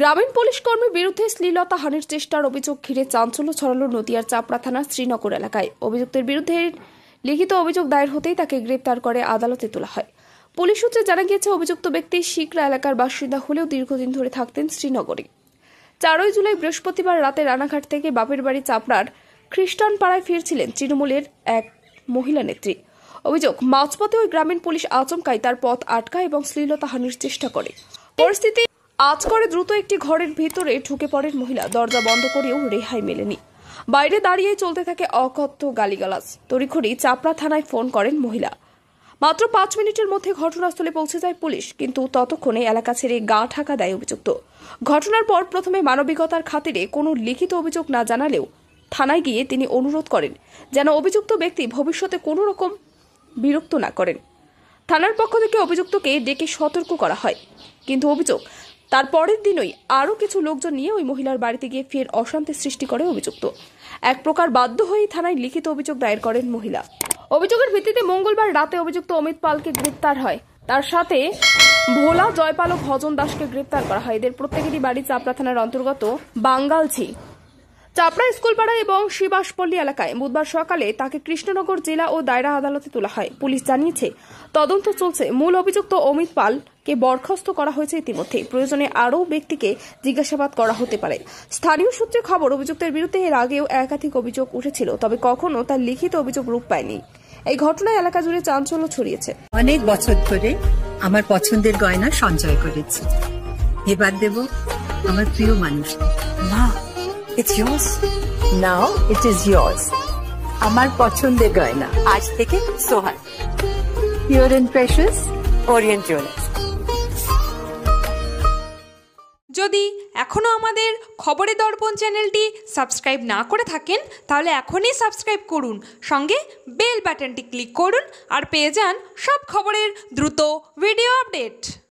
গ্রামীণ পুলিশ কর্মীর বিরুদ্ধে শ্লীলতাহানির চেষ্টার অভিযোগ ঘিরে চাঞ্চল্য ছড়ালো নদিয়ার চাপড়া থানার শ্রীনগর এলাকায়। অভিযুক্তের বিরুদ্ধে লিখিত অভিযোগ দায়ের হতেই তাকে গ্রেপ্তার করে আদালতে তোলা হয়। পুলিশ সূত্রে জানা গিয়েছে, অভিযুক্ত ব্যক্তি শিকরা এলাকার বাসিন্দা হলেও দীর্ঘদিন ধরে থাকতেন শ্রীনগরে। 4 জুলাই বৃহস্পতিবার রাতে রানাঘাট থেকে বাপের বাড়ি চাপড়ার খ্রিস্টান পাড়ায় ফিরছিলেন তৃণমূলের এক মহিলা নেত্রী। অভিযোগ, মাঝপথে ওই গ্রামীণ পুলিশ আচমকাই তার পথ আটকায় এবং শ্লীলতাহানির চেষ্টা করে। পরিস্থিতি আজ করে দ্রুত একটি ঘরের ভিতরে ঢুকে পড়েন মহিলা। দরজা বন্ধ করেও রেহাই মেলেনি। বাইরে দাঁড়িয়ে চলতে থাকে অকথ্য গালিগালাজ। তড়িঘড়ি চাপড়া থানায় ফোন করেন মহিলা। মাত্র 5 মিনিটের মধ্যে ঘটনাস্থলে পৌঁছে যায় পুলিশ, কিন্তু ততক্ষণে এলাকা ছেড়ে গা ঢাকা দেয় অভিযুক্ত। ঘটনার পর প্রথমে মানবিকতার খাতিরে কোনো লিখিত অভিযোগ না জানালেও থানায় গিয়ে তিনি অনুরোধ করেন যেন অভিযুক্ত ব্যক্তি ভবিষ্যতে কোনো রকম বিরক্ত না করেন। থানার পক্ষ থেকে অভিযুক্তকে ডেকে সতর্ক করা হয়, কিন্তু অভিযোগ, তার পরের দিনই আরও কিছু লোকজন নিয়ে ওই মহিলার বাড়িতে গিয়ে ফের অশান্তি সৃষ্টি করে অভিযুক্ত। এক প্রকার বাধ্য হয়েই থানায় লিখিত অভিযোগ দায়ের করেন মহিলা। অভিযোগের ভিত্তিতে মঙ্গলবার রাতে অভিযুক্ত অমিত পালকে গ্রেপ্তার হয়। তার সাথে ভোলা, জয়পাল ও ভজন দাসকে গ্রেপ্তার করা হয়। এদের প্রত্যেকেরই বাড়ি চাপড়া থানার অন্তর্গত বাঙ্গালঝি, চাপড়া স্কুলপাড়া এবং শিবাসপল্লী এলাকায়। বুধবার সকালে তাকে কৃষ্ণনগর জেলা ও দায়রা আদালতে তোলা হয়। পুলিশ জানিয়েছে, তদন্ত চলছে। মূল অভিযুক্ত অমিত পালকে বরখাস্ত করা হয়েছে ইতিমধ্যে। প্রয়োজনে আরও ব্যক্তিকে জিজ্ঞাসাবাদ করা হতে পারে। স্থানীয় সূত্রে খবর, অভিযুক্তের বিরুদ্ধে এর আগেও একাধিক অভিযোগ উঠেছিল, তবে কখনো তার লিখিত অভিযোগ রূপ পায়নি। এই ঘটনায় এলাকা জুড়ে চাঞ্চল্য ছড়িয়েছে। অনেক বছর ধরে আমার পছন্দের গয়না সঞ্চয় করেছি, এবার দেব আমার প্রিয় মানুষ। মা, it's yours. Now it is yours. আমার পছন্দের গয়না আজ থেকে Sohan, pure and precious Orient jewellers. যদি এখনও আমাদের খবরের দর্পণ চ্যানেলটি সাবস্ক্রাইব না করে থাকেন, তাহলে এখনই সাবস্ক্রাইব করুন, সঙ্গে বেল বাটনটি ক্লিক করুন আর পেয়ে যান সব খবরের দ্রুত ভিডিও আপডেট।